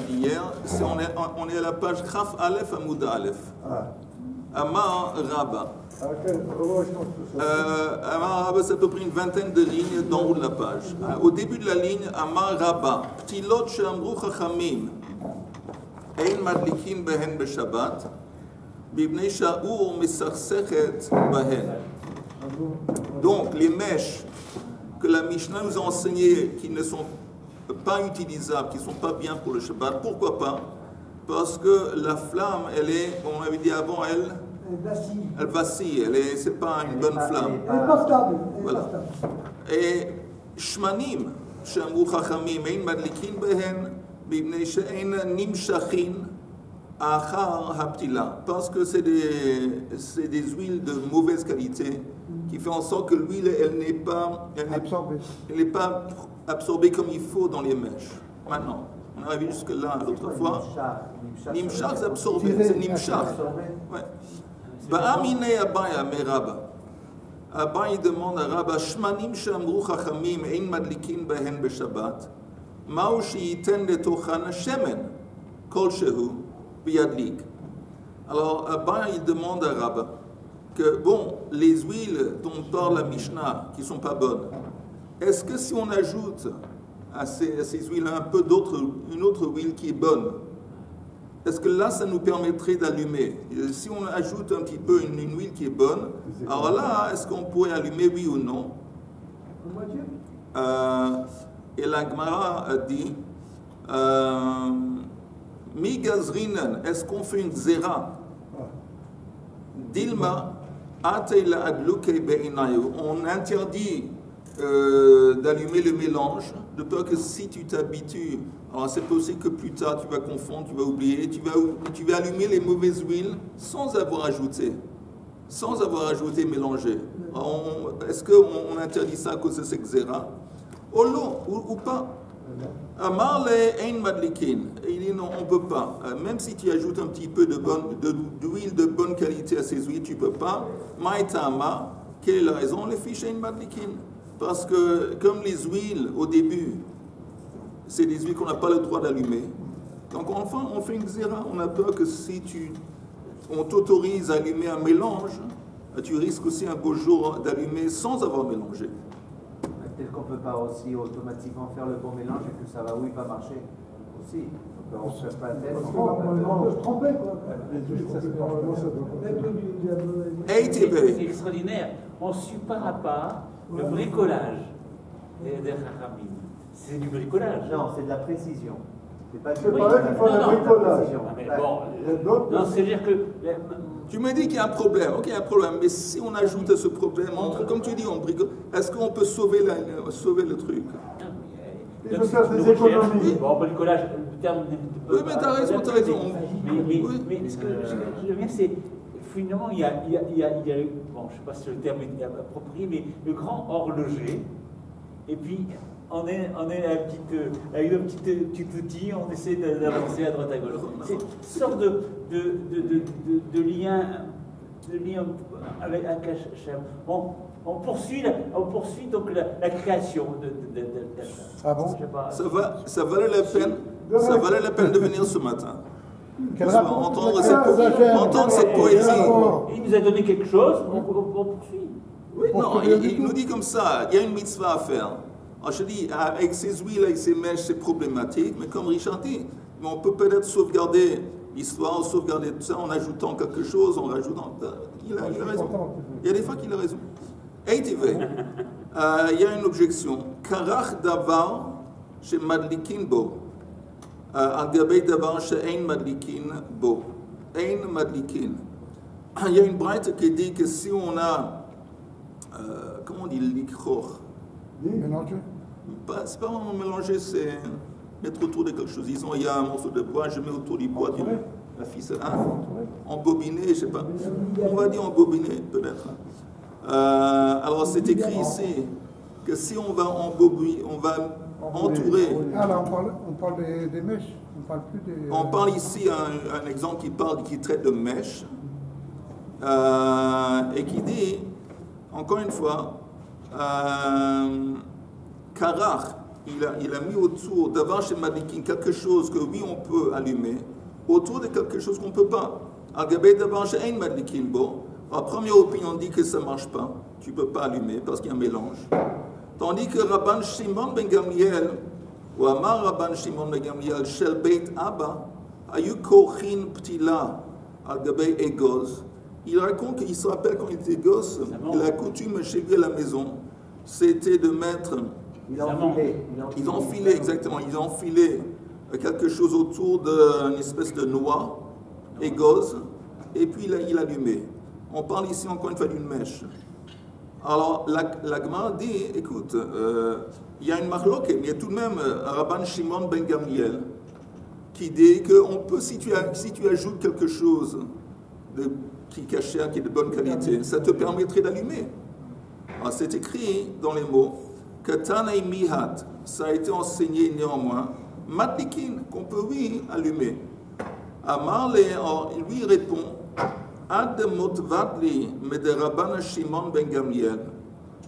d'hier, on est à la page Chaf Aleph Amoud Aleph. Amar Rabba. Amar Rabba, c'est à peu près une vingtaine de lignes d'en haut de la page. Au début de la ligne, Amar Rabba. Ptilot she'amru chachamim. Ein madlikin behen b'Shabbat. Bibnei sha'ur misarsechet behen. Donc, les mèches que la Mishnah nous a enseignées, qui ne sont pas utilisables, qui ne sont pas bien pour le Shabbat, pourquoi pas? Parce que la flamme, elle est, comme on avait dit avant, elle vacille, c'est pas une bonne flamme. Elle n'est pas stable. Voilà. Et shmanim, she'amru chachamim, ein madlikin behen, bibnei she'ein nimshachin, achar haptila. Parce que c'est des huiles de mauvaise qualité qui fait en sorte que l'huile, elle n'est pas absorbée comme il faut dans les mèches. Maintenant, on est arrivé jusque-là l'autre fois. Nimshach, c'est absorbé, c'est nimshach. Ouais. Ba'amine Abaya Meraba. Abaya demande à Rabba, Shmanim she'amru chachamim ein madlikin behen b'Shabbat, ma'u she'yiten letochan shemen, kol shehu b'yadlik. Alors Abaya il demande à Rabba que, bon, les huiles dont parle la Mishnah, qui ne sont pas bonnes, est-ce que si on ajoute à ces huiles un peu une autre huile qui est bonne, est-ce que là, ça nous permettrait d'allumer? Si on ajoute un petit peu une huile qui est bonne, alors là, est-ce qu'on pourrait allumer, oui ou non? Et la Gemara a dit, Mi gazrinen, est-ce qu'on fait une zera? Dilma, atayla adluke be'inayu. On interdit d'allumer le mélange, de peur que si tu t'habitues, alors c'est possible que plus tard tu vas confondre, tu vas oublier, tu vas allumer les mauvaises huiles sans avoir ajouté, mélangé. Est-ce qu'on interdit ça à cause de cette xéra? Oh non, ou pas? Amar le ein madlikin. Il dit non, on ne peut pas. Même si tu ajoutes un petit peu d'huile de bonne qualité à ces huiles, tu ne peux pas. Maïtama, quelle est la raison? Les fiches ein madlikin. Parce que comme les huiles au début, c'est des huiles qu'on n'a pas le droit d'allumer. Donc enfin, on fait une xéra. On a peur que si on t'autorise à allumer un mélange, tu risques aussi un beau jour d'allumer sans avoir mélangé. Peut-être qu'on ne peut pas aussi automatiquement faire le bon mélange et que ça va, oui, pas marcher aussi. On ne se fait pas la tête. On peut se tromper, quoi. C'est extraordinaire. On ne suit pas à pas le bricolage des Chachamim. C'est du bricolage. Non, c'est de la précision. C'est pas eux qui font le bricolage. Non, c'est-à-dire que... Tu me dis qu'il y a un problème, ok, il y a un problème, mais si on ajoute à ce problème, comme tu dis, on bricole, est-ce qu'on peut sauver le truc? Il faut faire des économies. Bon, bricolage, le terme... Oui, mais t'as raison. Mais ce que je veux dire, c'est... Finalement, il y a, bon, je ne sais pas si le terme est approprié, mais le grand horloger, et puis on est avec un petit outil, on essaie d'avancer à droite à gauche. C'est une sorte de lien avec un cachet. Bon, on poursuit donc la création de Ah bon? Ça valait la peine de venir ce matin. Entendre cette poésie. Il nous a donné quelque chose, on poursuit. Oui, non, il nous dit comme ça, il y a une mitzvah à faire. Alors je dis, avec ces huiles, avec ces mèches, c'est problématique, mais comme Richard dit, on peut peut-être sauvegarder l'histoire, sauvegarder tout ça en ajoutant quelque chose, en rajoutant... Il a raison. Il y a des fois qu'il a raison. ATV, il y a une objection. Karach davar chez Madlikin Bo. Al gabei davar she'ein madlikin bo. Ein madlikin. Il y a une braïte qui dit que si on a, comment on dit, l'ikroch? Mélanger? C'est pas vraiment mélanger, c'est mettre autour de quelque chose. Disons, il y a un morceau de bois, je mets autour du bois la ficelle. Embobiné, je sais pas. On va dire embobiné, peut-être. Alors c'est écrit ici que si on va embobiner, on va entourer. Ah là, on parle des mèches, on parle plus des... On parle ici un exemple qui traite de mèches et qui dit, encore une fois, karach, il a mis autour, d'avant chez Madlikin, quelque chose que oui, on peut allumer, autour de quelque chose qu'on ne peut pas. Al-Gabé d'avant chez Ein Madlikin, bon, la première opinion dit que ça ne marche pas, tu ne peux pas allumer parce qu'il y a un mélange. Tandis que Rabban Shimon ben Gamliel, ou Amar Rabban Shimon ben Gamliel, Shel Beit Abba, Ayu Kochin Ptila, Al-Gabé Egoz, il raconte qu'il se rappelle quand il était gosse, la coutume chez lui à la maison, c'était de mettre. Ils ont enfilé, exactement. Ils ont enfilé quelque chose autour d'une espèce de noix, égose, et puis il allumait. On parle ici encore une fois d'une mèche. Alors, la Gemara dit, écoute, il y a une marloque, mais il y a tout de même Rabban Shimon ben Gamliel qui dit que on peut, si tu ajoutes quelque chose qui est caché, qui est de bonne qualité, ça te permettrait d'allumer. Alors, c'est écrit dans les mots que Tanei Mihat, ça a été enseigné néanmoins, Matlikin, qu'on peut oui allumer. Amar lui répond, Ad motvadli de Rabban Shimon ben Gamliel,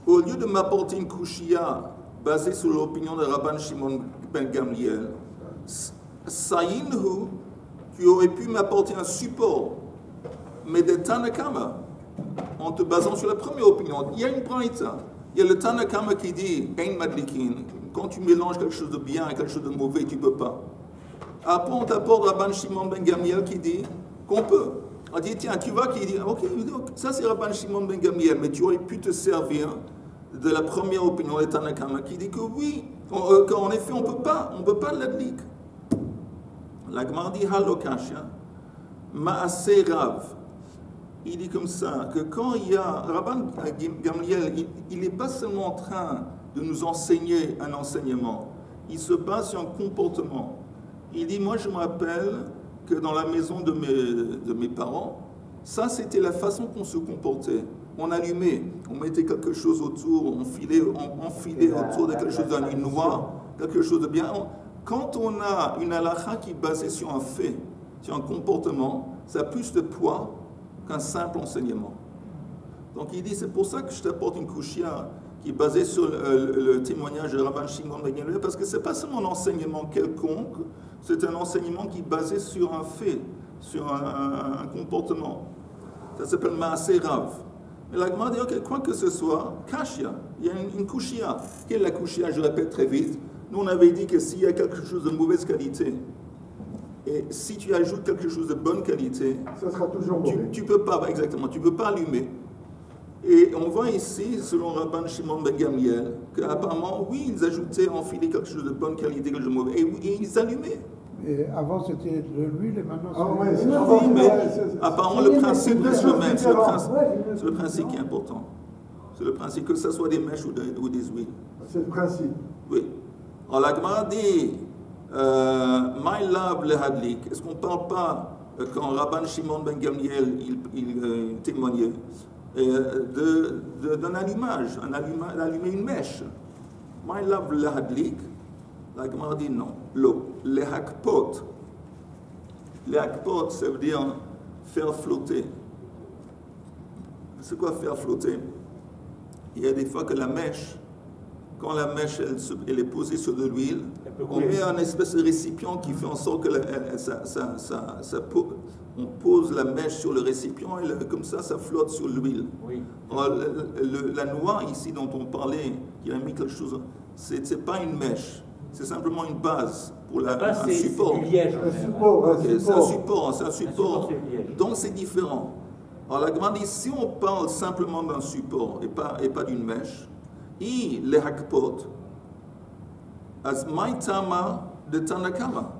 au lieu de m'apporter une kushia basée sur l'opinion de Rabban Shimon ben Gamliel, Sayinhu, tu aurais pu m'apporter un support, mais de Tanakama, en te basant sur la première opinion. Il y a une braïta. Il y a le Tanakama qui dit Ein Madlikin, quand tu mélanges quelque chose de bien et quelque chose de mauvais, tu ne peux pas. Après, on t'apporte Rabban Shimon ben Gamliel qui dit qu'on peut. On dit, tiens, tu vois, qui dit, ok, ça c'est Rabban Shimon ben Gamliel, mais tu aurais pu te servir de la première opinion de Tanakama qui dit que oui, qu'en effet, on ne peut pas l'adlik. La Gemara dit Halokasha, Maaseh Rav. Il dit comme ça, que quand il y a Rabban Gamliel, il n'est pas seulement en train de nous enseigner un enseignement, il se base sur un comportement. Il dit, moi je me rappelle que dans la maison de mes parents, ça c'était la façon qu'on se comportait. On allumait, on mettait quelque chose autour, on filait autour de quelque chose d'une noix, quelque chose de bien. Quand on a une halakha qui est basée sur un fait, sur un comportement, ça a plus de poids qu'un simple enseignement. Donc il dit, c'est pour ça que je t'apporte une kushia qui est basée sur le témoignage de Rabban Shimon ben Gamliel, parce que ce n'est pas seulement un enseignement quelconque, c'est un enseignement qui est basé sur un fait, sur un comportement. Ça s'appelle Maaseh Rav. Et la Gemara dit, ok, quoi que ce soit, kashia, il y a une kushia. Quelle est la kushia? Je répète très vite. Nous, on avait dit que s'il y a quelque chose de mauvaise qualité, et si tu ajoutes quelque chose de bonne qualité, ça sera toujours mauvais. Tu peux pas, exactement, tu peux pas allumer. Et on voit ici, selon Rabban Shimon ben Gamliel, qu'apparemment, oui, ils ajoutaient, enfilaient quelque chose de bonne qualité, quelque chose de mauvais, et ils allumaient. Et avant, c'était de l'huile, et maintenant, c'est... Oui, mais apparemment, le principe reste le même. C'est le principe qui est important. C'est le principe, que ce soit des mèches ou des huiles. C'est le principe. Oui. Alors, la Gemara dit, My love le hadlik. Est-ce qu'on ne parle pas, quand Rabban Shimon ben Gamliel il témoignait, d'un allumage, d'allumer une mèche? My love le hadlik. La Gemara dit non. Le hakpot. Le hakpot, ça veut dire faire flotter. C'est quoi faire flotter? Il y a des fois que la mèche, quand la mèche elle est posée sur de l'huile, on met un espèce de récipient qui fait en sorte que on pose la mèche sur le récipient et comme ça flotte sur l'huile. Oui. La noix ici dont on parlait, qui a mis quelque chose, c'est pas une mèche, c'est simplement une base pour un support. C'est du liège. C'est un support. Donc c'est différent. Alors la Gemara dit, si on parle simplement d'un support et pas d'une mèche, le hakpot, as maïtama de Tanakama.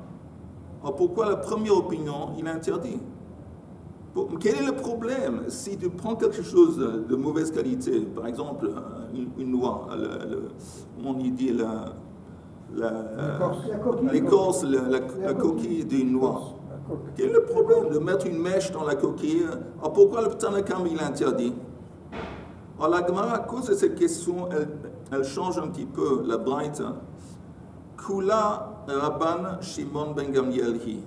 Alors pourquoi la première opinion, il est interdit? Quel est le problème si tu prends quelque chose de mauvaise qualité, par exemple une noix, on y dit l'écorce, la coquille d'une noix. Quel est le problème de mettre une mèche dans la coquille? Alors pourquoi le Tanakama il est interdit? Alors la Gemara, à cause de cette question, elle change un petit peu la braïta. Kula Rabban Shimon ben Gamliel hi.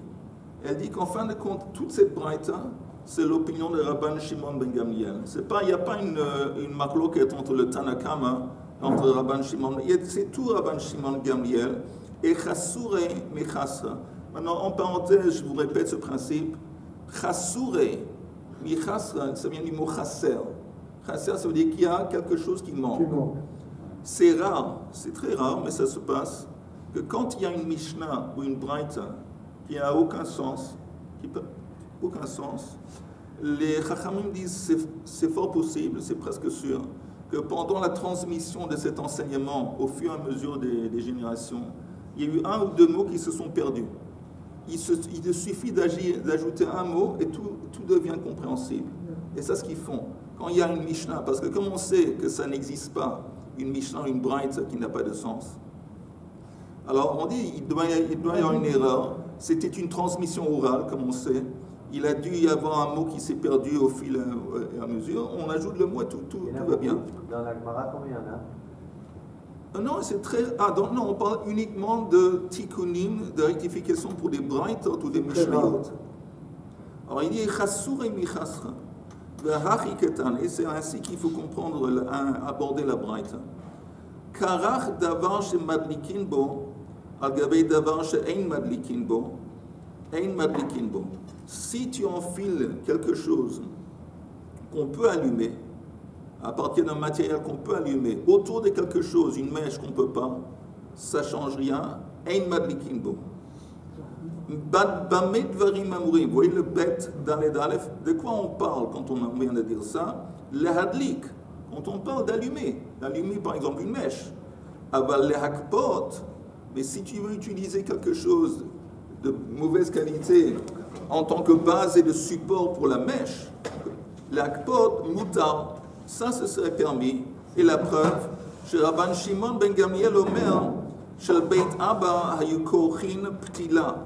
Elle dit qu'en fin de compte, toute cette braïta, c'est l'opinion de Rabban Shimon ben Gamliel. Il n'y a pas une marloquette entre le Tanakama entre Rabban Shimon, c'est tout Rabban Shimon Gamliel, et Chassure Michasra. Maintenant, en parenthèse, je vous répète ce principe. Chassure Michasra, ça vient du mot chasser. Chasser, ça veut dire qu'il y a quelque chose qui manque. C'est rare, c'est très rare, mais ça se passe, que quand il y a une Mishnah ou une Braïta qui n'a aucun sens, les Chachamim disent c'est fort possible, c'est presque sûr, que pendant la transmission de cet enseignement, au fur et à mesure des générations, il y a eu un ou deux mots qui se sont perdus. Il suffit d'ajouter un mot et tout devient compréhensible. Et c'est ce qu'ils font. Quand il y a une Mishnah, parce que comme on sait que ça n'existe pas, une Mishnah, une Braïta qui n'a pas de sens, alors on dit il doit y avoir une erreur. C'était une transmission orale, comme on sait. Il a dû y avoir un mot qui s'est perdu au fil et à mesure. On ajoute le mot et tout va bien. Dans la Gemara, combien il y en a? Non, c'est très... non, on parle uniquement de tikkunim, de rectification pour des braïtot ou des mishnayot. Alors il dit chassur et michasra, et c'est ainsi qu'il faut comprendre, aborder la braïta. Karach davar she madlikin bo, al gabei davar she ein madlikin bo, ein madlikin bo. Si tu enfiles quelque chose qu'on peut allumer, à partir d'un matériel qu'on peut allumer, autour de quelque chose, une mèche qu'on ne peut pas, ça ne change rien. Ein madlikin bo. Vous voyez le bet dans les dalef, de quoi on parle quand on vient de dire ça? Le hadlik, quand on parle d'allumer par exemple une mèche. Aval le hakpot, mais si tu veux utiliser quelque chose de mauvaise qualité en tant que base et de support pour la mèche, le hakpot mutar, ça ce serait permis. Et la preuve, chez Rabban Shimon ben Gamliel Omer, shel beit Abba hayu korchin ptila.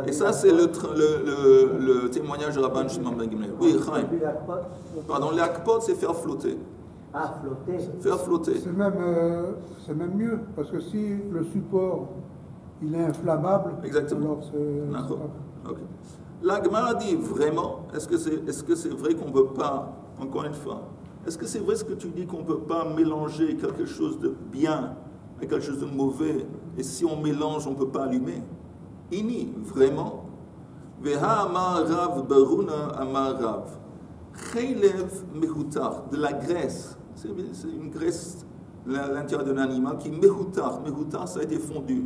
Et ça, c'est le témoignage de Rabban Shimon ben Gamliel. Oui, Chaim. Pardon, l'akpot, c'est faire flotter. Ah, flotter. Faire flotter. C'est même mieux, parce que si le support, il est inflammable, exactement. Alors c'est... Okay. La Gemara dit vraiment, est-ce que c'est vrai qu'on ne peut pas, encore une fois, est-ce que c'est vrai ce que tu dis qu'on ne peut pas mélanger quelque chose de bien avec quelque chose de mauvais, et si on mélange, on ne peut pas allumer? Ini, vraiment. Veha amar rav baruna amar rav. Chaylev mehutar, de la graisse. C'est une graisse à l'intérieur d'un animal qui est mehutar. Mehutar, ça a été fondu.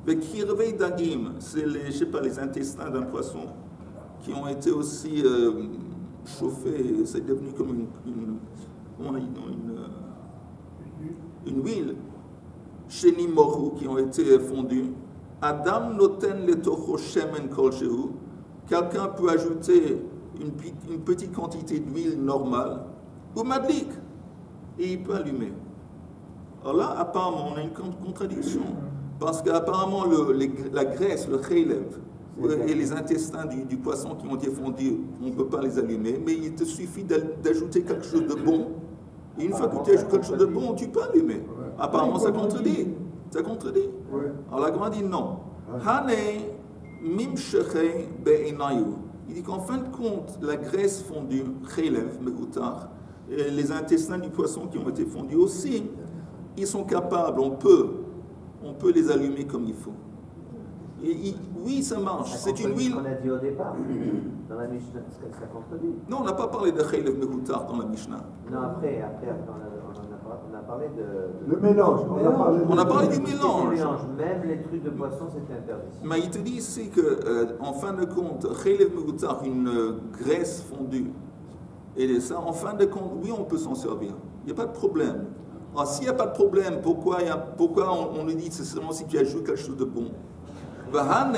Vekirvei dagim, c'est les intestins d'un poisson qui ont été aussi chauffés. C'est devenu comme une huile. Sheni moru, qui ont été fondus. Adam noten le tocho shemen kol shehu. Quelqu'un peut ajouter une petite quantité d'huile normale, ou madlik, et il peut allumer. Alors là, apparemment, on a une contradiction, parce qu'apparemment, la graisse, le chaylev, et les intestins du poisson qui ont été fondus, on ne peut pas les allumer, mais il te suffit d'ajouter quelque chose de bon. Et une fois que tu ajoutes quelque chose de bon, tu peux allumer. Apparemment, ça contredit. Ça contredit. Alors la Gemara dit non. Hane mimshechei be'inayu. Il dit qu'en fin de compte, la graisse fondue, chaylev, mehutar, et les intestins du poisson qui ont été fondus aussi, ils sont capables, on peut les allumer comme il faut. Et oui, ça marche. C'est une huile. On a dit au départ, dans la Mishnah, ça contredit. Non, on n'a pas parlé de chaylev mehutar dans la Mishnah. Non, après on a parlé de... Le mélange, on a parlé du mélange. Même les trucs de poisson, c'était interdit. Mais il te dit ici qu'en fin de compte, chaylev mehutar, une graisse fondue, et ça, en fin de compte, oui, on peut s'en servir. Il n'y a pas de problème. Alors, s'il n'y a pas de problème, pourquoi on nous dit que c'est seulement si tu ajoutes quelque chose de bon? Pardon,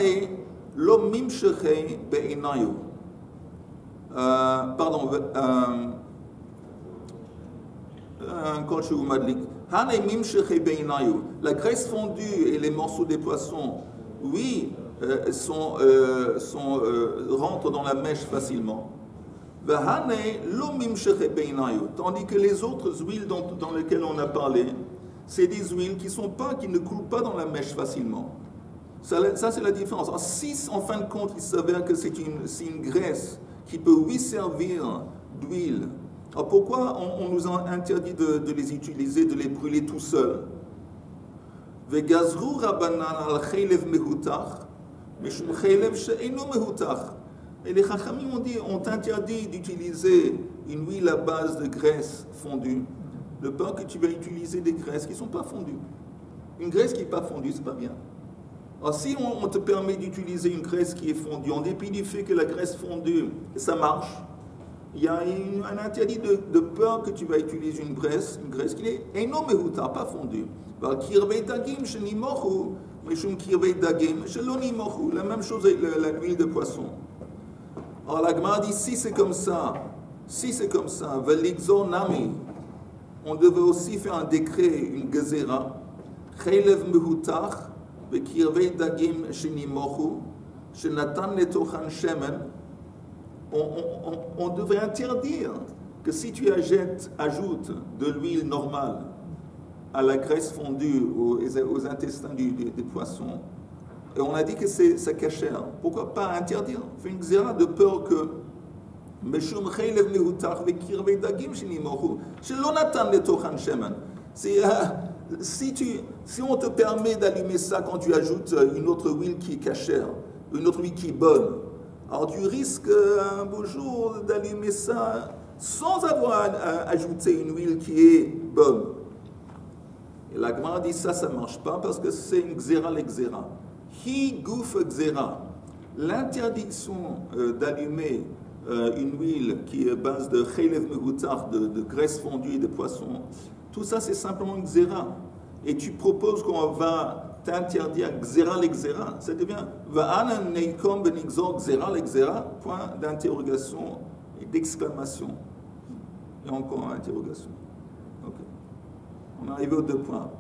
la graisse fondue et les morceaux des poissons, oui, rentrent dans la mèche facilement. Tandis que les autres huiles dans lesquelles on a parlé, c'est des huiles qui ne coulent pas dans la mèche facilement. Ça c'est la différence. Alors, si en fin de compte il s'avère que c'est une graisse qui peut oui servir d'huile Alors pourquoi on nous a interdit de les utiliser, de les brûler tout seuls? Vegazru Rabbanan al chaylev mehutach, mishum chaylev she'eino mehutach. Et les Chachamim ont interdit d'utiliser une huile à base de graisse fondue, de peur que tu vas utiliser des graisses qui ne sont pas fondues. Une graisse qui n'est pas fondue, c'est pas bien. Alors si on te permet d'utiliser une graisse qui est fondue, en dépit du fait que la graisse fondue, ça marche, il y a un interdit de peur que tu vas utiliser une graisse qui est eino mehuta, pas fondue. La même chose avec l'huile de poisson. Alors la Gemara dit, si c'est comme ça, veligzor nami, on devait aussi faire un décret, une gezera, chaylev mehutach, vekirvei dagim shenimochu, shenatan letochan shemen. On devrait interdire que si tu ajoutes de l'huile normale à la graisse fondue, aux intestins des poissons, et on a dit que c'est cachère. Pourquoi pas interdire? Fait une xéra de peur que si on te permet d'allumer ça quand tu ajoutes une autre huile qui est cachère, une autre huile qui est bonne, alors tu risques un beau jour d'allumer ça sans avoir ajouté une huile qui est bonne. Et la Gemara dit ça ne marche pas parce que c'est une xéra l'exéra. Hi gouf xéra. L'interdiction d'allumer une huile qui est à base de chaylev mehutach, de graisse fondue et de poisson, tout ça c'est simplement une xéra. Et tu proposes qu'on va t'interdire xéra l'exéra, ça devient va'ana neikom benigzor xéra l'exéra, point d'interrogation et d'exclamation. Et encore interrogation. Ok. On est arrivé aux 2 points.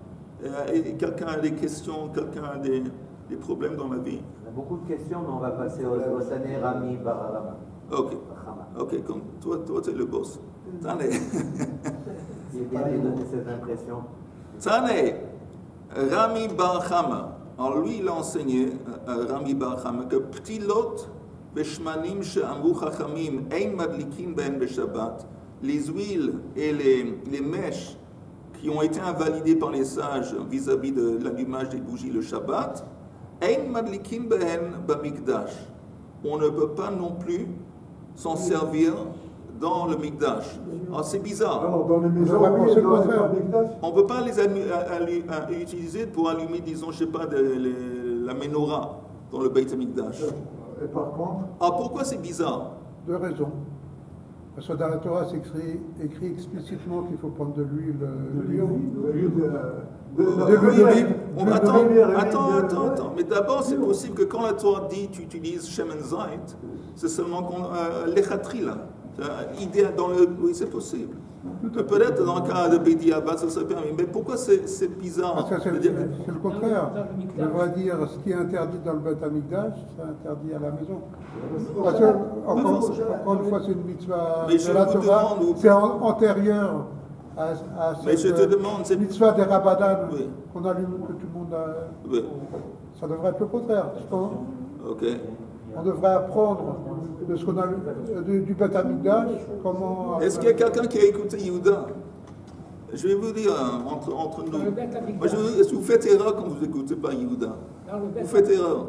Et quelqu'un a des questions, quelqu'un a des problèmes dans la vie? On a beaucoup de questions, mais on va passer au Sané Rami Barama. Ok, comme toi tu es le boss. Tane. J'ai bien donné cette impression. Tane, Rami Bar Chama. Alors lui, il a enseigné, Rami Bar Chama, que ptilot veshmanim she'amru chachamim ein madlikin ben beshabbat, les huiles et les mèches qui ont été invalidées par les sages vis-à-vis de l'allumage des bougies le Shabbat, ein madlikin ben bamikdash. On ne peut pas non plus s'en servir dans le Mikdash. Alors c'est bizarre. Alors, dans les maisons, on ne peut pas les utiliser pour allumer, disons, je ne sais pas, la menorah dans le Beit HaMikdash. Et par contre... Alors pourquoi c'est bizarre? 2 raisons. Parce que dans la Torah, c'est écrit explicitement qu'il faut prendre de l'huile Attends. Mais d'abord, c'est possible que quand la Torah dit tu utilises Shemen Zayt, c'est seulement l'echatri là. Oui, c'est possible. Peut-être dans le cas de Beit Abba, ça serait permis. Mais pourquoi c'est bizarre? Parce que c'est le contraire. Je devrais dire ce qui est interdit dans le Beit HaMikdash, c'est interdit à la maison. Parce que, encore une fois, c'est une mitzvah de la Torah, c'est antérieur à cette mitzvah des Rabbanan qu'on allume, que tout le monde a. Oui. Ça devrait être le contraire. Ok. On devrait apprendre de ce qu'on a du Beit HaMikdash, comment... Est-ce qu'il y a quelqu'un qui a écouté Yehuda? Je vais vous dire, entre nous. Est-ce que vous faites erreur quand vous n'écoutez pas Yehuda? Vous faites erreur.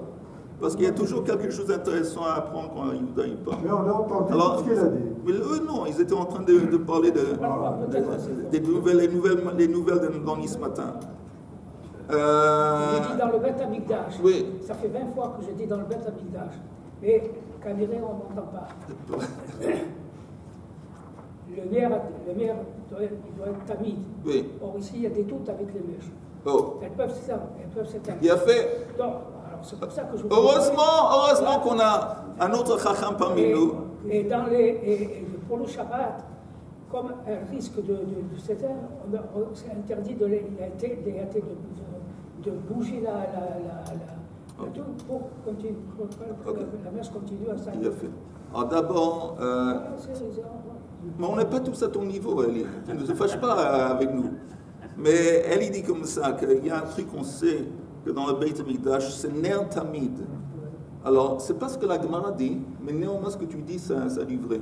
Parce qu'il y a toujours quelque chose d'intéressant à apprendre quand Yehuda y parle. Mais on a entendu tout ce qu'il a dit. Mais eux, non, ils étaient en train de parler des nouvelles d'Annie ce matin. J'ai dit dans le Beit HaMikdash. Oui. Ça fait 20 fois que je dis dans le Beit HaMikdash. Mais Kaniré, on n'entend pas. Le maire, il doit être tamide. Oui. Or, ici, il y a des doutes avec les mèches. Oh. Elles peuvent s'éteindre. Il a fait. Donc, alors, c'est pour ça que je... Heureusement qu'on a un autre chacham parmi nous. Et pour le Shabbat, comme un risque de s'éteindre, c'est interdit de bouger pour continuer, la mèche continue à s'allumer. Alors d'abord, mais on n'est pas tous à ton niveau, Eli. Tu ne te fâches pas avec nous. Mais Eli dit comme ça qu'il y a un truc qu'on sait que dans le Beit HaMikdash, c'est ner tamid. Alors, c'est pas ce que la Gemara dit, mais néanmoins ce que tu dis, ça du vrai.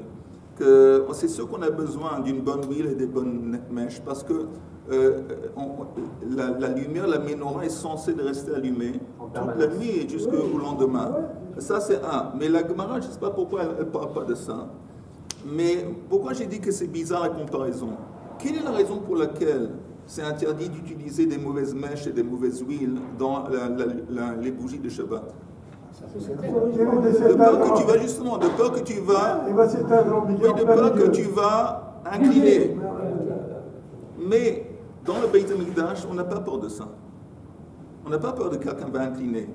que c'est sûr qu'on a besoin d'une bonne huile et des bonnes mèches parce que la lumière, la menorah est censée de rester allumée toute la nuit et jusqu'au lendemain. Ça, c'est un. Mais la Gemara, je ne sais pas pourquoi elle ne parle pas de ça. Mais pourquoi j'ai dit que c'est bizarre la comparaison? Quelle est la raison pour laquelle c'est interdit d'utiliser des mauvaises mèches et des mauvaises huiles dans les bougies de Shabbat? De peur que tu vas justement, de peur que tu vas, de peur que tu vas incliner. Mais dans le Beit HaMikdash, on n'a pas peur de ça. On n'a pas peur de quelqu'un va incliner.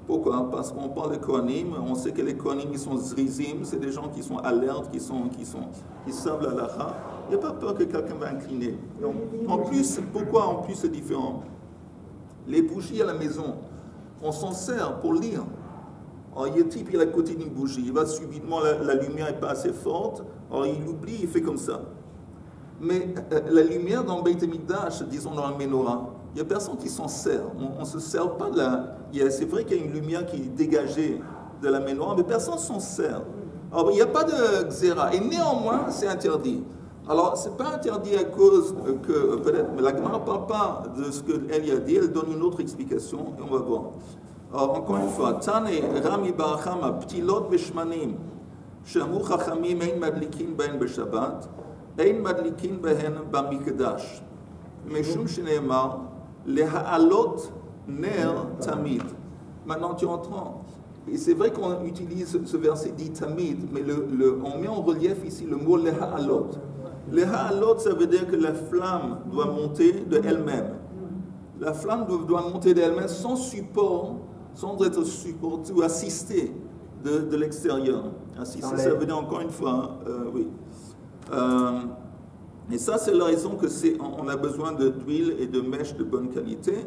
Pourquoi? Parce qu'on parle de Kohanim, on sait que les Kohanim, ils sont zrizim, c'est des gens qui sont alertes, qui savent la lacha. Il n'y a pas peur que quelqu'un va incliner. Donc, en plus, pourquoi en plus c'est différent? Les bougies à la maison, on s'en sert pour lire. Alors, il y a un type, il est à côté d'une bougie, il va subitement, la lumière n'est pas assez forte, alors il oublie, il fait comme ça. Mais la lumière dans le Beit HaMikdash, disons dans la menorah, il n'y a personne qui s'en sert. On ne se sert pas de la... C'est vrai qu'il y a une lumière qui est dégagée de la menorah, mais personne ne s'en sert. Alors, il n'y a pas de xéra. Et néanmoins, c'est interdit. Alors, ce n'est pas interdit à cause que, peut-être, mais la Gemara ne parle pas de ce qu'elle a dit, elle donne une autre explication, et on va voir. Alors, encore une fois, Tane Rami Barachama, Ptilot Beshmanim, Shamu Chachamim Ein Madlikin Ben Beshabbat, Ein Madlikin Behen Bamikdash, Meshum Sheneemar, Leha'alot Ner Tamid. Maintenant, tu entends. Et c'est vrai qu'on utilise ce verset dit Tamid, mais on met en relief ici le mot Leha'alot. Leha'alot, ça veut dire que la flamme doit monter de elle-même. La flamme doit monter d'elle-même sans support, sans être supportée ou assistée de l'extérieur. Assistée, ça veut dire encore une fois, oui. Et ça, c'est la raison que on a besoin d'huile et de mèches de bonne qualité.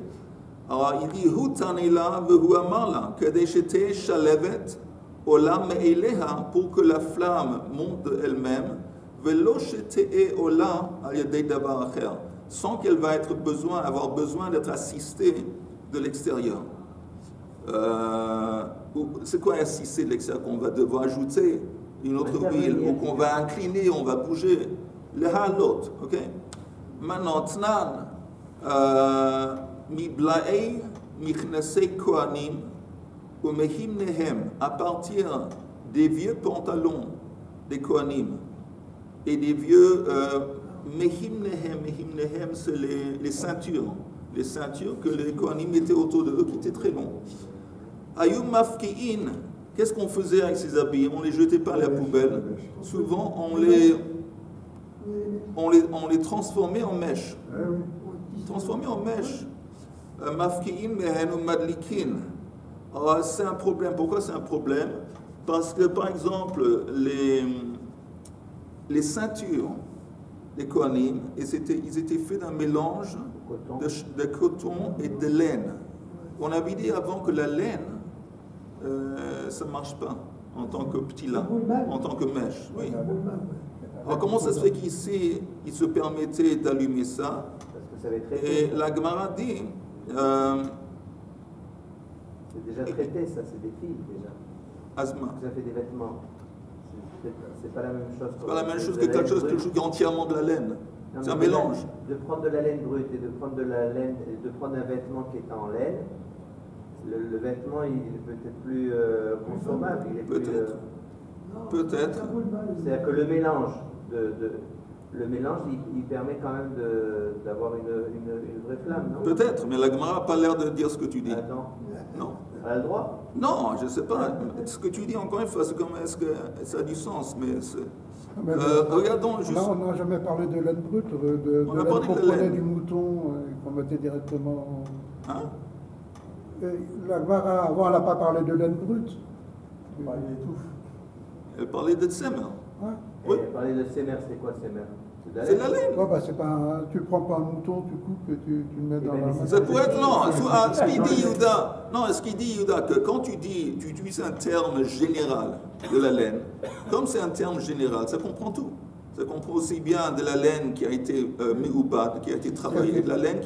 Alors, il dit, Hu tanila vehu amarla, kadeshete shalevet olam me'eleha, pour que la flamme monte d'elle-même, velo shetee ola al yadei davar acher, sans qu'elle va avoir besoin d'être assistée de l'extérieur. C'est quoi assister de l'extérieur? Qu'on va devoir ajouter une autre huile, ou qu'on va incliner, on va bouger. Le halot, ok? Maintenant, tnan, miblaei michnasei kohanim, ou mehim nehem, à partir des vieux pantalons des kohanim, et des vieux mehim nehem, c'est les ceintures que les kohanim mettaient autour de eux, qui étaient très longs. Ayum mafki'in, qu'est-ce qu'on faisait avec ces habits? On ne les jetait pas à la poubelle. Souvent, on les transformait en mèches. Transformés en mèches. Mafki'in mehenu madlikin. Alors, c'est un problème. Pourquoi c'est un problème? Parce que, par exemple, les ceintures des Kohanim, ils étaient faits d'un mélange de coton et de laine. On avait dit avant que la laine, ça ne marche pas en tant que petit lin, en tant que mèche. Oui. Alors comment ça se fait qu'ici, il se permettait d'allumer ça? Et la Gemara dit... c'est déjà traité, ça, c'est des filles déjà. Asma. Vous avez fait des vêtements. C'est pas la même chose. C'est pas la même chose que quelque chose qui est entièrement de la laine. C'est un mélange. De prendre de la laine brute et de prendre de la laine, et de prendre un vêtement qui est en laine, le vêtement il est peut-être plus consommable. Peut-être. Peut-être. C'est-à-dire que le mélange il permet quand même d'avoir une vraie flamme, non? Peut-être, mais la Gemara n'a pas l'air de dire ce que tu dis. Non. Elle a le droit? Non, je ne sais pas. Ce que tu dis, encore une fois, c'est comme est-ce que ça a du sens, mais regardons juste... Là, on n'a jamais parlé de laine brute, de laine qu'on prenait du mouton et qu'on mettait directement... Hein? La Gemara, avant, elle n'a pas parlé de laine brute. Elle parlait de tsemer. Ouais. Oui. Elle parlait de tsemer, c'est quoi tsemer? C'est la laine. Ouais, c'est pas tu prends pas un mouton, tu coupes et tu le mets dans la... Ça pourrait être, non, ce qu'il dit Yehuda, que quand tu utilises un terme général de la laine, comme c'est un terme général, ça comprend tout. Ça comprend aussi bien de la laine qui a été méoubad, qui a été travaillée, et de la laine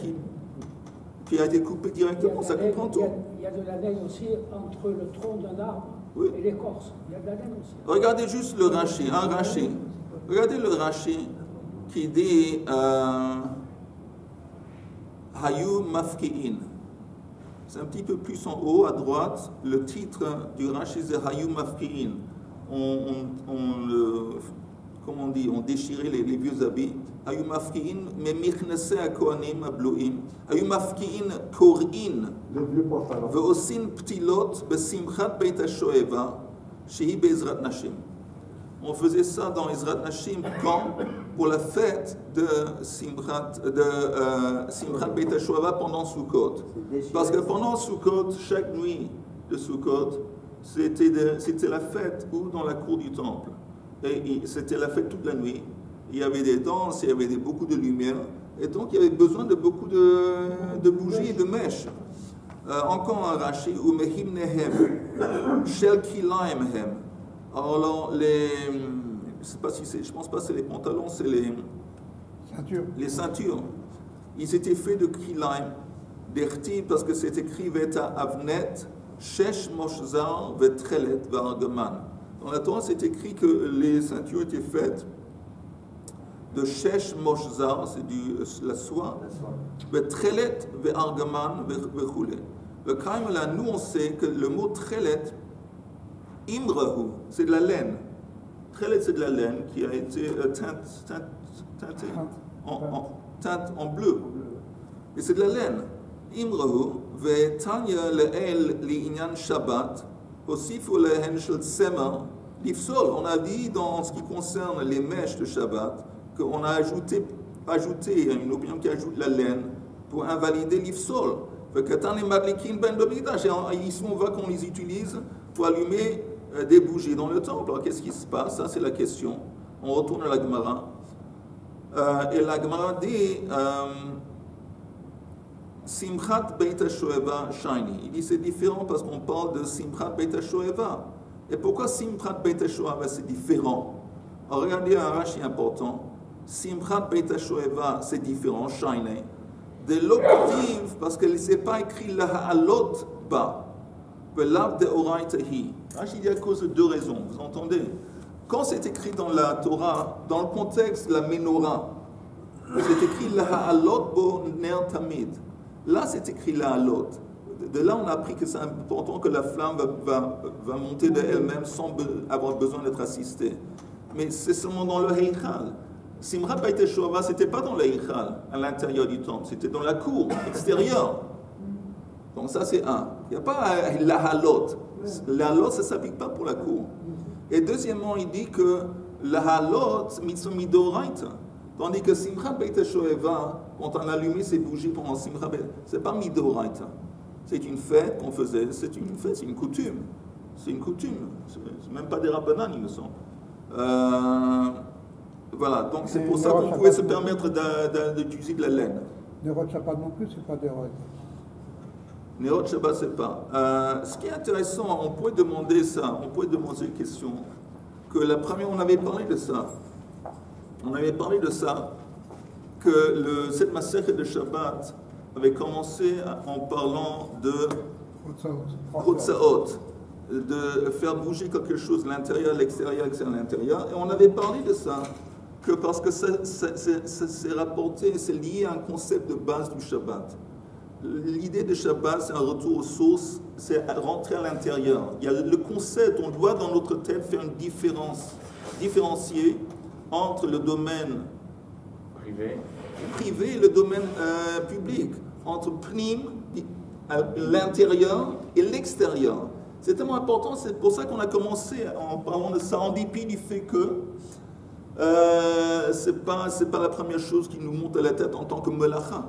qui a été coupée directement, ça comprend tout. Il y a de la laine aussi entre le tronc d'un arbre et l'écorce. Il y a de la laine aussi. Regardez juste le raché, un raché. Regardez le Rashi qui dit Hayu Mafki'in. C'est un petit peu plus en haut à droite. Le titre du Rashi c'est Hayu Mafki'in. Comment on dit, on déchirait les vieux habits. Hayu Mafki'in, mais Mikhnese Kohanim Ablouim. Hayu Mafki'in Kor'in. Ve'osin Ptilot Besimchat Beit HaShoeva, Shehi Be'ezrat Nashim. On faisait ça dans Ezrat Nashim quand pour la fête de Simchat Beit HaShoeva pendant Sukkot. Parce que pendant Sukkot, chaque nuit de Sukkot, c'était la fête ou dans la cour du temple. Et c'était la fête toute la nuit. Il y avait des danses, il y avait beaucoup de lumière. Et donc il y avait besoin de beaucoup de bougies et de mèches. Encore un Rashi, ou Mehim Nehem, Shel Kilaim Hem. Alors, je pense pas que c'est les pantalons, c'est les ceintures. Ils étaient faits de kilaim, d'ertiv, parce que c'est écrit Veta Avnet, Shesh Moshzar, Vetrelet, Vargaman. Dans la Torah, c'est écrit que les ceintures étaient faites de Shesh Moshzar, c'est la soie, Vetrelet, Vargaman, Vechule. Le Kaim, là, nous, on sait que le mot Trelet, Imrahu, c'est de la laine. Trelet, c'est de la laine qui a été teintée en bleu. Et c'est de la laine. Imrahu, ve tanya le'el li'inyan Shabbat, osifu lehen shel tsemer, l'ifsol. On a dit dans ce qui concerne les mèches de Shabbat qu'on a ajouté une opinion qui ajoute la laine pour invalider l'ifsol. Ici, on voit qu'on les utilise pour allumer des bougies dans le temple. Alors, qu'est-ce qui se passe? Ça, c'est la question. On retourne à la Gemara. Et la Gemara dit Simchat Beit HaShoeva Shiny. Il dit c'est différent parce qu'on parle de Simchat Beit HaShoeva. Et pourquoi Simchat Beit HaShoeva c'est différent? Alors, regardez un Rashi important. Simchat Beit HaShoeva c'est différent, Shiny. De l'octive, parce que ce n'est pas écrit la ha'alot ba. Il y a à cause de deux raisons, vous entendez? Quand c'est écrit dans la Torah, dans le contexte de la menorah, c'est écrit la ha'alot bo ner tamid. Là, c'est écrit la ha'alot. De là, on a appris que c'est important que la flamme va monter d'elle-même sans avoir besoin d'être assistée. Mais c'est seulement dans le heichal. Simchat Beit HaShoeva, ce n'était pas dans le heichal, à l'intérieur du temple, c'était dans la cour extérieure. Donc ça c'est un. Il n'y a pas la halot. La halot, ça ne s'applique pas pour la cour. Et deuxièmement, il dit que la halot, mitzvah midoraita. Tandis que Simchat Beit HaShoeva, quand on allumait ses bougies pendant Simchat Beit, ce n'est pas midoraita. C'est une fête qu'on faisait, c'est une fête, c'est une coutume. C'est une coutume. C'est même pas des rabbanan, il me semble. Voilà, donc c'est pour ça qu'on pouvait se permettre d'utiliser de la laine. Nerot Shabbat non plus, c'est pas des rois. Nerot Shabbat, c'est pas. Ce qui est intéressant, on pourrait demander ça, on pourrait demander une question, que la première, on avait parlé de ça. On avait parlé de ça, que cette massacre de Shabbat avait commencé en parlant de Hotzaot, de faire bouger quelque chose de l'intérieur à l'extérieur, à l'intérieur. Et on avait parlé de ça, que parce que c'est rapporté, c'est lié à un concept de base du Shabbat. L'idée de Shabbat, c'est un retour aux sources, c'est rentrer à l'intérieur. Il y a le concept, on doit dans notre tête faire une différencier entre le domaine privé et le domaine public, entre pnim, l'intérieur et l'extérieur. C'est tellement important, c'est pour ça qu'on a commencé en parlant de ça, en dépit du fait que c'est pas la première chose qui nous monte à la tête en tant que melacha.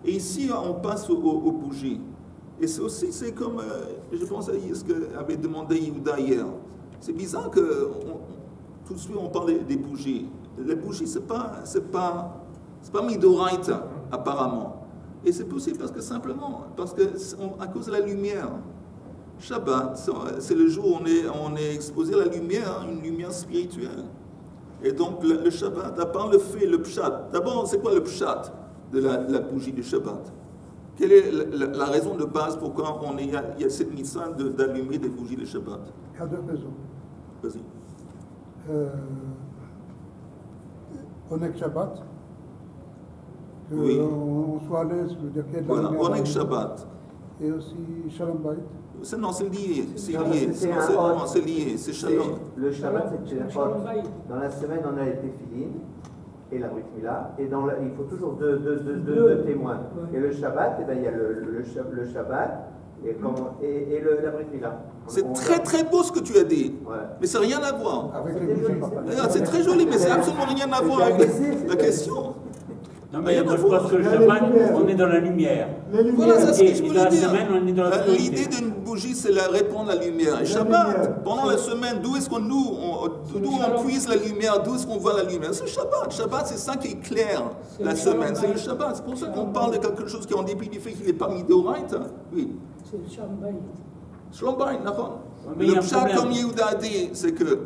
Et ici, on passe aux bougies. Et c'est aussi, c'est comme, je pense à ce qu'avait demandé Yehuda hier. C'est bizarre que tout de suite on parle des bougies. Les bougies, c'est pas midoraita, apparemment. Et c'est possible parce que simplement, à cause de la lumière. Shabbat, c'est le jour où on est exposé à la lumière, une lumière spirituelle. Et donc le Shabbat, à part le fait, le pshat. D'abord, c'est quoi le pshat de la bougie du Shabbat? Quelle est la raison de base pourquoi il y a cette mitzvah d'allumer des bougies de Shabbat? Il y a deux raisons. Vas-y. Oneg Shabbat, Oui. qu'on soit à l'aise, je veux dire qu'il y a de la Voilà, lumière dans Oneg la Shabbat. maison. Et aussi Shalom Bayit. Non, c'est lié, c'est Non, lié, c'est c'est lié, c'est Shalom. Le Shabbat, c'est un Shalom hot. Bayit. Dans la semaine, on a les Téphilines et la Brit Mila. Et il faut toujours deux témoins. Ouais. Et le Shabbat, eh ben, il y a le Shabbat et la Brit Mila. C'est très très beau ce que tu as dit, Voilà. mais ça n'a rien à voir. Avec C'était les bougies. joli, ça. Regarde, c'est très joli, mais c'est absolument rien à voir avec la question. Non, mais moi, je pense que le Shabbat, on est dans la lumière. Les lumières. Voilà, c'est ce que je Et voulais dans la dire. semaine, on est dans la L'idée d'une bougie, c'est la répandre la lumière. Et La Shabbat, lumière. pendant la semaine, d'où est-ce qu'on on puise la lumière, d'où est-ce qu'on voit la lumière? C'est Shabbat. Shabbat, c'est ça qui éclaire la semaine. C'est le Shabbat. C'est pour ça qu'on parle de quelque chose qui, en dépit du fait qu'il n'est pas mis d'oraite, oui. C'est le Shalom Bayit. Shalom Bayit, d'accord. Mais il y Le a un pshat, problème. comme Yehuda a dit, c'est que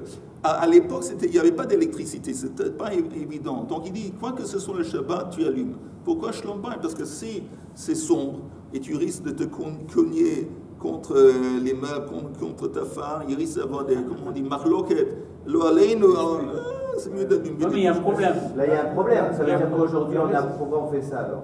à l'époque, il n'y avait pas d'électricité, c'était pas évident. Donc il dit, quoi que ce soit le Shabbat, tu allumes. Pourquoi Shalom Bayit? Parce que si c'est sombre et tu risques de te cogner contre les meubles, contre ta femme, il risque d'avoir des, comment on dit, marloquettes. Lo aleinu, c'est mieux d'allumer. Non, mais il y a un problème. Là, il y a un problème. Ça veut dire qu'aujourd'hui, pourquoi on fait ça alors?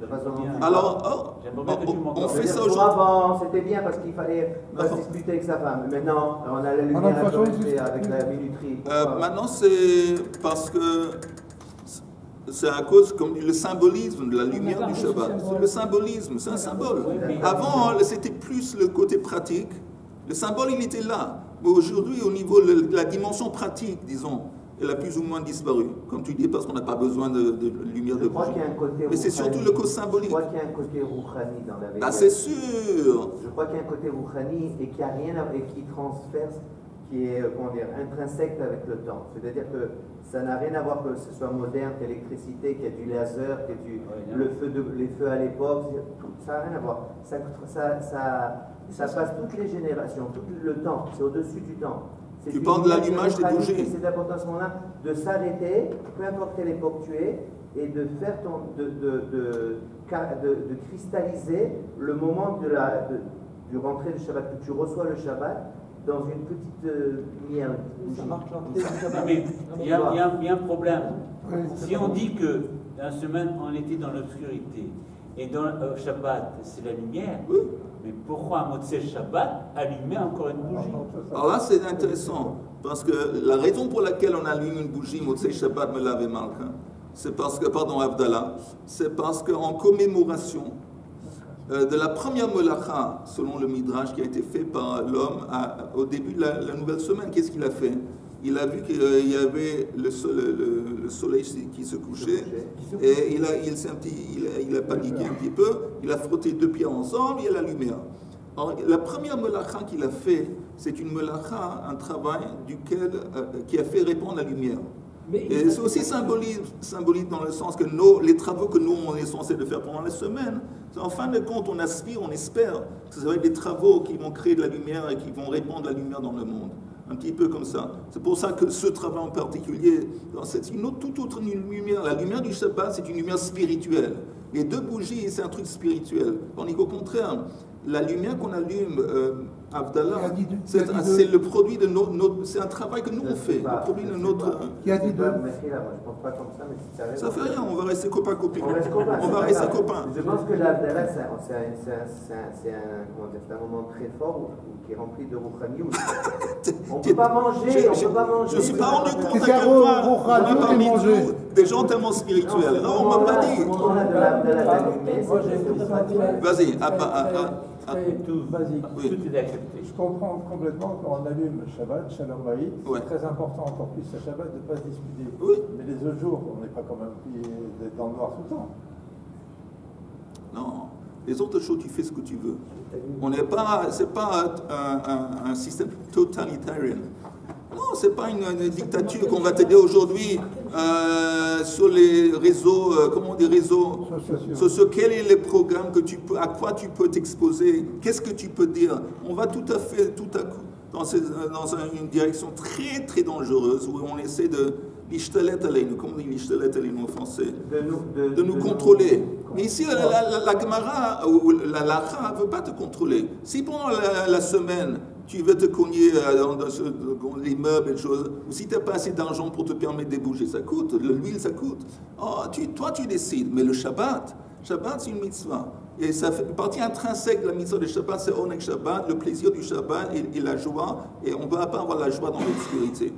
De façon Alors, J'aimerais bien que tu m'entendes. on fait ça Pour aujourd'hui. avant, c'était bien parce qu'il fallait pas se disputer avec sa femme. Maintenant, on a la lumière de toute façon, interrompues avec la minuterie. Pourquoi Maintenant, c'est parce que c'est à cause, comme dit, le symbolisme de la lumière du Shabbat. C'est le symbolisme, c'est un symbole. Avant, c'était plus le côté pratique. Le symbole, il était là. Mais aujourd'hui, au niveau de la dimension pratique, disons, elle a plus ou moins disparu. Comme tu dis, parce qu'on n'a pas besoin de lumière de Je crois bougie. qu'il y a un côté Mais c'est surtout le côté Je symbolique. crois qu'il y a un côté rouhani dans la vérité. Ah, c'est sûr. Je crois qu'il y a un côté rouhani et qui a rien et qui transperce, qui est comment dire, intrinsèque avec le temps. C'est-à-dire que ça n'a rien à voir que ce soit moderne, qu'il y ait l'électricité, qu'il y ait du laser, qu'il y ait les feux à l'époque. Ça n'a rien à voir. Ça passe toutes les générations, tout le temps. C'est au-dessus du temps. C'est Tu une parles de l'allumage des rouhani, bougies. C'est important à ce moment-là de s'arrêter, peu importe quelle époque tu es, et de faire de cristalliser le moment du rentrée du Shabbat, que tu reçois le Shabbat dans une petite lumière. Ça marque l'entrée du Non, Shabbat. mais il y a un problème. Oui, Si on dit que dans la semaine, on était dans l'obscurité, et dans le Shabbat, c'est la lumière, mais pourquoi à Motzei Shabbat allumer encore une bougie? Alors là, c'est intéressant, parce que la raison pour laquelle on allume une bougie, Motzei Shabbat me l'avait mal, c'est parce que, pardon, Avdallah, c'est parce qu'en commémoration de la première melacha, selon le Midrash, qui a été fait par l'homme au début de la nouvelle semaine, qu'est-ce qu'il a fait? Il a vu qu'il y avait le soleil qui se couchait, et il a paniqué un petit peu, il a frotté deux pierres ensemble, il y a la lumière. Alors, la première melacha qu'il a fait, c'est une melacha, un travail qui a fait répandre la lumière. Et c'est aussi symbolique dans le sens que les travaux que nous, on est censé de faire pendant la semaine, en fin de compte, on aspire, on espère que ça va être des travaux qui vont créer de la lumière et qui vont répandre la lumière dans le monde. Un petit peu comme ça. C'est pour ça que ce travail en particulier, c'est toute autre lumière. La lumière du Shabbat, c'est une lumière spirituelle. Les deux bougies, c'est un truc spirituel. Tandis qu'au contraire, la lumière qu'on allume, Avdallah, c'est le produit de c'est un travail que nous on fait, le produit de notre. Qui a dit de. Moi, je pense pas comme ça, mais si ça Ça fait rien, on va rester copains-copines. On reste copains. On va rester copains. Je pense que l'Avdallah, c'est un moment très fort qui est rempli de rouhani. On ne peut pas manger, on ne peut pas manger. Je ne suis pas rendu compte à C'est quel point on a rouhani parmi et manger. nous des gens tellement spirituels. Non, on ne m'a pas dit. On a de l'Avdallah allumé, Moi, j'ai une question Vas-y, très basique. oui. Tout est accepté. Je comprends complètement quand on allume le Shabbat, Shalom Bayit, Ouais. c'est très important encore plus le Shabbat de ne pas se disputer. Oui. Mais les autres jours, on n'est pas quand même d'être dans le noir tout le temps. Non, les autres choses, tu fais ce que tu veux. On n'est pas, c'est pas un système totalitarian. Non, c'est pas une dictature qu'on va t'aider aujourd'hui sur les réseaux, comment des réseaux sociaux. Quel est le programme à quoi tu peux t'exposer? Qu'est-ce que tu peux dire? On va tout à coup dans une direction très très dangereuse où on essaie de l'ishtalet alaynu, comme on dit l'ishtalet alaynu en français, de nous contrôler. Mais ici, la Gemara ou la Lacha ne veut pas te contrôler. Si pendant la semaine, tu veux te cogner dans les meubles et des choses, ou si tu n'as pas assez d'argent pour te permettre de bouger, ça coûte, l'huile ça coûte. Oh, toi tu décides, mais le Shabbat c'est une mitzvah. Et ça fait une partie intrinsèque de la mitzvah du Shabbat, c'est Oneg Shabbat, le plaisir du Shabbat et la joie, et on ne va pas avoir la joie dans l'obscurité.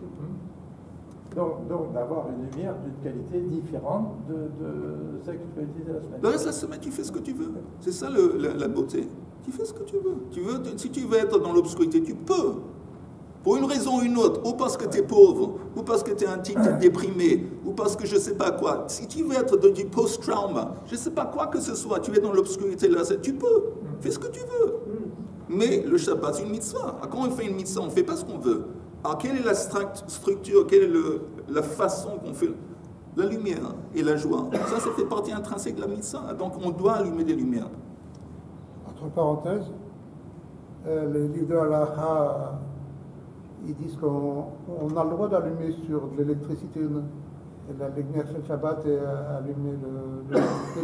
Donc d'avoir une lumière d'une qualité différente de celle que tu peux utiliser la semaine. Le reste de la semaine, tu fais ce que tu veux. C'est ça la beauté. Tu fais ce que tu veux. Si tu veux être dans l'obscurité, tu peux. Pour une raison ou une autre, ou parce que tu es pauvre, ou parce que tu es un type déprimé, ou parce que je ne sais pas quoi. Si tu veux être dans du post-trauma, je ne sais pas quoi que ce soit, tu es dans l'obscurité, là, tu peux. Fais ce que tu veux. Mais le Shabbat, c'est une mitzvah. Quand on fait une mitzvah, on ne fait pas ce qu'on veut. Alors, quelle est la structure, quelle est la façon qu'on fait? La lumière et la joie. Ça fait partie intrinsèque de la mitzvah. Donc, on doit allumer des lumières. Entre parenthèses, les livres de Halacha, ils disent qu'on a le droit d'allumer sur de l'électricité. La lumière sur le Shabbat et allumer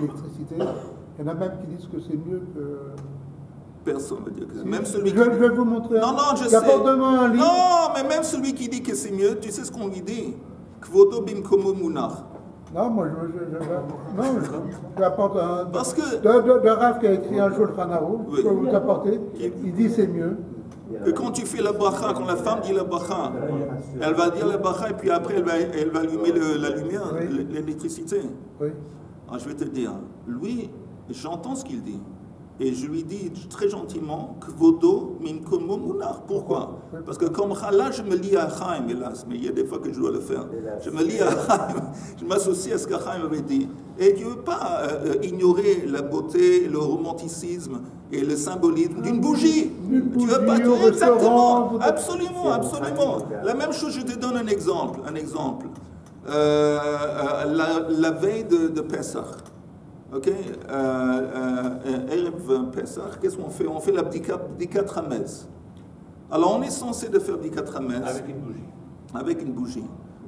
l'électricité. Il y en a même qui disent que c'est mieux que... Personne ne veut dire que c'est même celui je vais vous montrer. Non, je sais. Un livre. Non, mais même celui qui dit que c'est mieux, tu sais ce qu'on lui dit? Kvodo bimkomo munach. Non, moi je vais apporter un. Parce que. De Rav qui a écrit un jour le Hanao, je peux vous apporter. Il dit c'est mieux. Que quand tu fais la bracha, quand la femme dit la bracha, elle va dire la bracha et puis après elle va allumer la lumière, l'électricité. Oui. Alors, je vais te dire, lui, j'entends ce qu'il dit. Et je lui dis très gentiment, Kvodo minkomo munach. Pourquoi? Parce que comme là, je me lie à Chaim, hélas, mais il y a des fois que je dois le faire. Je me lis à Chaim, je m'associe à ce que Chaim avait dit. Et tu ne veux pas ignorer la beauté, le romanticisme et le symbolisme d'une bougie. Tu veux pas tout exactement, absolument. La même chose, je te donne un exemple. La veille de Pessah. Ok, Erev Pesach, qu'est-ce qu'on fait? On fait la Bdikat Ramez. Alors on est censé de faire Bdikat Ramez avec une bougie.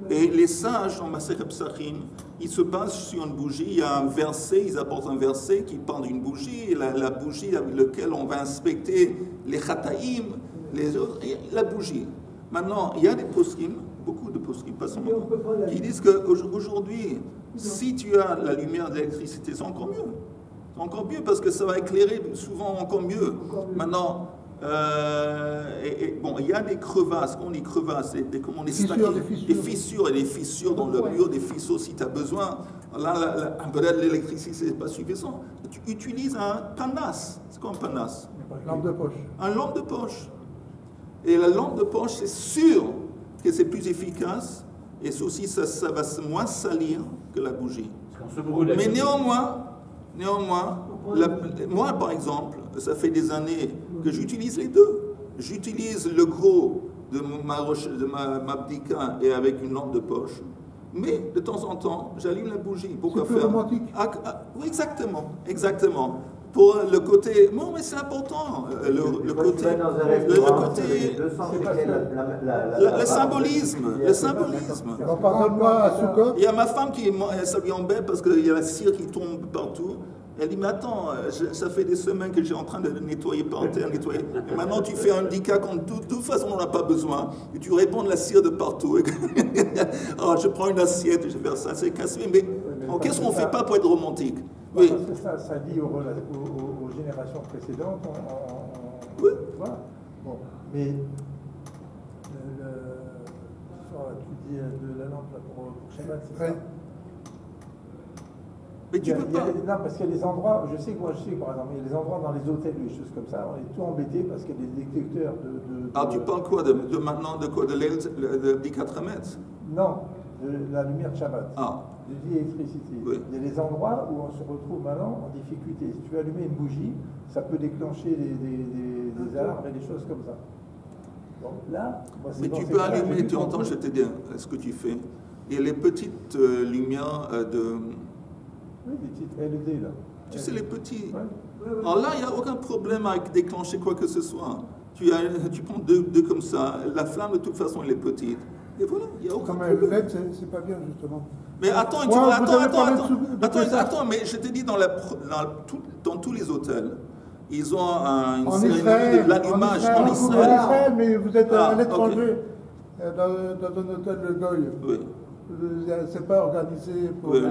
Et les sages en Masechet Psachim, ils se basent sur une bougie. Il y a un verset, ils apportent un verset qui parle d'une bougie, la bougie avec laquelle on va inspecter les Chataïm, les autres, et la bougie. Maintenant, il y a des poskim, beaucoup de poskim, pas seulement, qui disent qu'aujourd'hui, si tu as la lumière d'électricité, c'est encore mieux. C'est encore mieux parce que ça va éclairer souvent encore mieux. Maintenant, bon, il y a des crevasses, on dit crevasses, des fissures et des fissures dans le mur, des fissures si tu as besoin. Là, peut-être l'électricité, c'est pas suffisant. Tu utilises un panas. C'est quoi un panas? Lampe de poche. Un lampe de poche. Et la lampe de poche, c'est sûr que c'est plus efficace. Et aussi, ça va moins salir que la bougie. Mais néanmoins, moi par exemple, ça fait des années que j'utilise les deux. J'utilise le gros de ma bdika et avec une lampe de poche. Mais de temps en temps, j'allume la bougie. Pourquoi faire? Romantique. Oui, exactement. Pour le côté, non mais c'est important, le symbolisme. Il y a ma femme qui, ça lui embête parce qu'il y a la cire qui tombe partout. Elle dit, mais attends, ça fait des semaines que j'ai en train de nettoyer par terre, et maintenant tu fais un dika quand de toute façon on n'en a pas besoin, et tu répands de la cire de partout. Alors je prends une assiette, je vais faire ça, c'est cassé, mais qu'est-ce qu'on ne fait pas pour être romantique? Oui. Ça dit aux générations précédentes. Oui. Voilà. Bon, mais tu dis de la lampe là, pour Shabbat, c'est ça? Mais tu peux pas. Non, parce qu'il y a des endroits, je sais par exemple, il y a des endroits dans les hôtels, des choses comme ça, on est tout embêté parce qu'il y a des détecteurs de... Alors tu parles quoi de maintenant de quoi? De 4 mètres? Non, de la lumière de Shabbat. Ah. De l'électricité. Oui. Il y a des endroits où on se retrouve maintenant en difficulté. Si tu veux allumer une bougie, ça peut déclencher des alarmes et des choses comme ça. Donc là, mais tu peux allumer, tu entends, je te dis ce que tu fais. Il y a les petites lumières de... Oui, des petites LED là. Tu sais, les petits. Ouais. Alors là, il n'y a aucun problème à déclencher quoi que ce soit. Tu prends deux comme ça, la flamme de toute façon elle est petite. Et voilà, il n'y a aucun problème. Comme LED, c'est pas bien justement. Mais attends, mais je te dis dans tous les hôtels, ils ont une En cérémonie Israël, de l'allumage en en Israël. mais vous êtes à Ah, l'étranger, dans un hôtel de Goy. Oui. C'est pas organisé pour. Oui,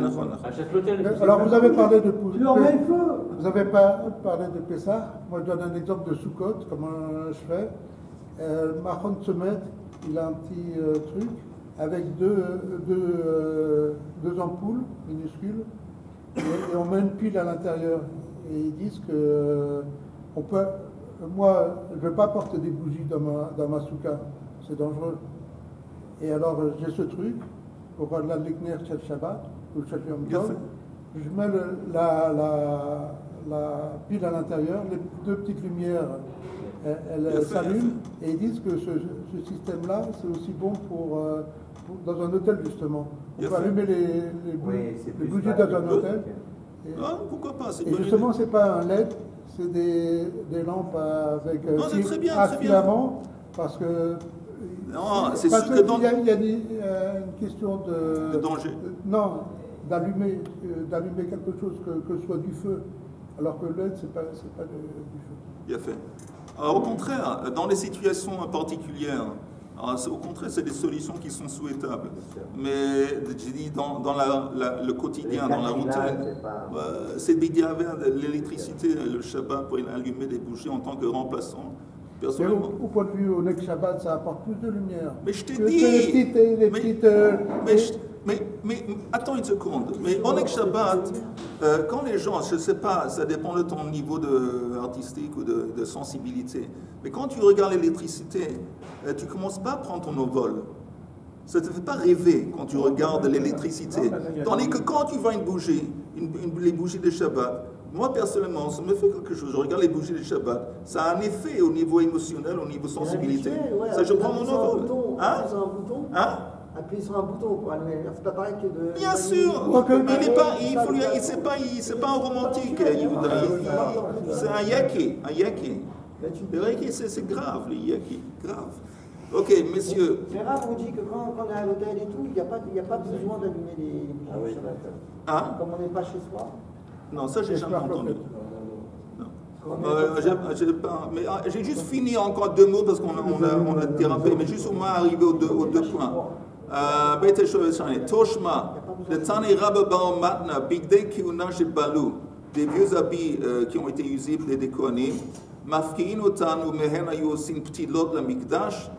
Achète l'hôtel. Alors vous avez parlé de Tu leur mets le feu. Vous avez pas parlé de Pessah. Moi, je donne un exemple de Sukkot, comment je fais. Mahon Tzomet, il a un petit truc avec deux ampoules minuscules et on met une pile à l'intérieur. Et ils disent que on peut. Moi, je ne veux pas porter des bougies dans ma soukha, c'est dangereux. Et alors, j'ai ce truc pour la Likner Shel Shabbat ou Shel Yom Tov. Je mets la pile à l'intérieur, les deux petites lumières, elles s'allument, et ils disent que ce système-là, c'est aussi bon pour dans un hôtel, justement. On peut allumer les bougies dans un hôtel. Pourquoi pas? Et justement, c'est pas un LED, c'est des lampes avec un filament, parce que. Non, c'est sûr que il y a une question de danger. Non, d'allumer quelque chose que ce soit du feu, alors que LED, c'est pas du feu. Bien fait. Alors, au contraire, dans les situations particulières, au contraire, c'est des solutions qui sont souhaitables. Mais j'ai dit dans le quotidien, dans la routine, c'est l'électricité, le Shabbat, pour allumer des bougies en tant que remplaçant. Personnellement. Au point de vue au Nek Shabbat, ça apporte plus de lumière. Mais je t'ai dit. Mais attends une seconde. Mais au Nek Shabbat, quand les gens, je ne sais pas, ça dépend de ton niveau artistique ou de sensibilité. Mais quand tu regardes l'électricité, tu ne commences pas à prendre ton envol. Ça ne te fait pas rêver quand tu regardes l'électricité. Tandis que quand tu vois une bougie, les bougies de Shabbat, moi, personnellement, ça me fait quelque chose. Je regarde les bougies de Shabbat. Ça a un effet au niveau émotionnel, au niveau sensibilité. Ça, je prends mon envol. Hein? Appuyer sur un bouton pour allumer la lumière, c'est pas pareil que de. Bien sûr! C'est pas un romantique, Yehuda. C'est un yaki. Le yaki, c'est grave, le yaki. Grave. Ok, messieurs. Mais Rav, on dit que quand on est à l'hôtel et tout, il n'y a pas besoin d'allumer les bougies de Shabbat. Comme on n'est pas chez soi. Non, ça, j'ai jamais entendu. Mais j'ai juste fini encore 2 mots parce qu'on a dérapé, mais juste au moins arrivé aux deux points. Toshma, le Tani Rabba Bao Matna, Bigdei Kiuna Shebalu, des vieux habits qui ont été usés des Kohanim, Mafkiin Otan ou Mehen Ayosin Petit Lot la Mikdash,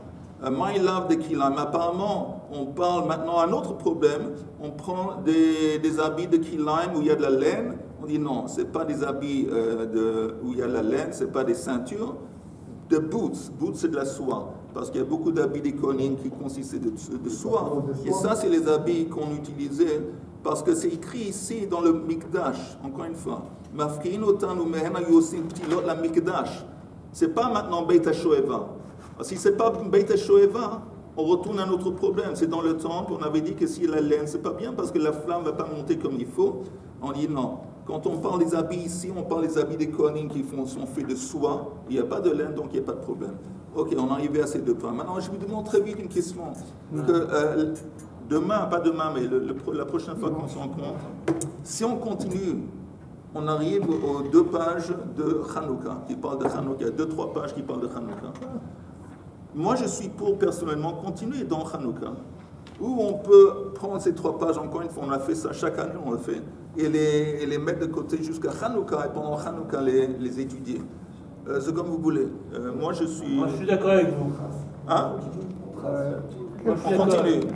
My Love de Kilam. Apparemment, on parle maintenant d'un autre problème. On prend des habits de Kilam où il y a de la laine. On dit non, ce n'est pas des habits où il y a de la laine, ce n'est pas des ceintures. De boots. Boots, c'est de la soie. Parce qu'il y a beaucoup d'habits des Kohanim qui consistaient de soie. Et ça, c'est les habits qu'on utilisait. Parce que c'est écrit ici dans le Mikdash, encore une fois. Mafkiin otan ou mehena yosim ptilot la Mikdash. Ce n'est pas maintenant Beit HaShoeva. Si ce n'est pas Beit HaShoeva, on retourne à un autre problème. C'est dans le temple, on avait dit que si la laine, c'est pas bien parce que la flamme ne va pas monter comme il faut. On dit non. Quand on parle des habits ici, on parle des habits des Kohanim qui sont faits de soie. Il n'y a pas de laine, donc il n'y a pas de problème. Ok, on est arrivé à ces 2 points. Maintenant, je vous demande très vite une question. Demain, pas demain, mais la prochaine fois qu'on se rencontre, si on continue, on arrive aux 2 pages de Hanouka, qui parlent de Hanouka. 2-3 pages qui parlent de Hanouka. Moi, je suis pour, personnellement, continuer dans Hanouka, où on peut prendre ces 3 pages, encore une fois, on a fait ça, chaque année on le fait, et les mettre de côté jusqu'à Hanouka, et pendant Hanouka les étudier. C'est comme vous voulez. Moi, je suis... Moi, je suis d'accord avec vous. Hein? Moi, je suis on continue.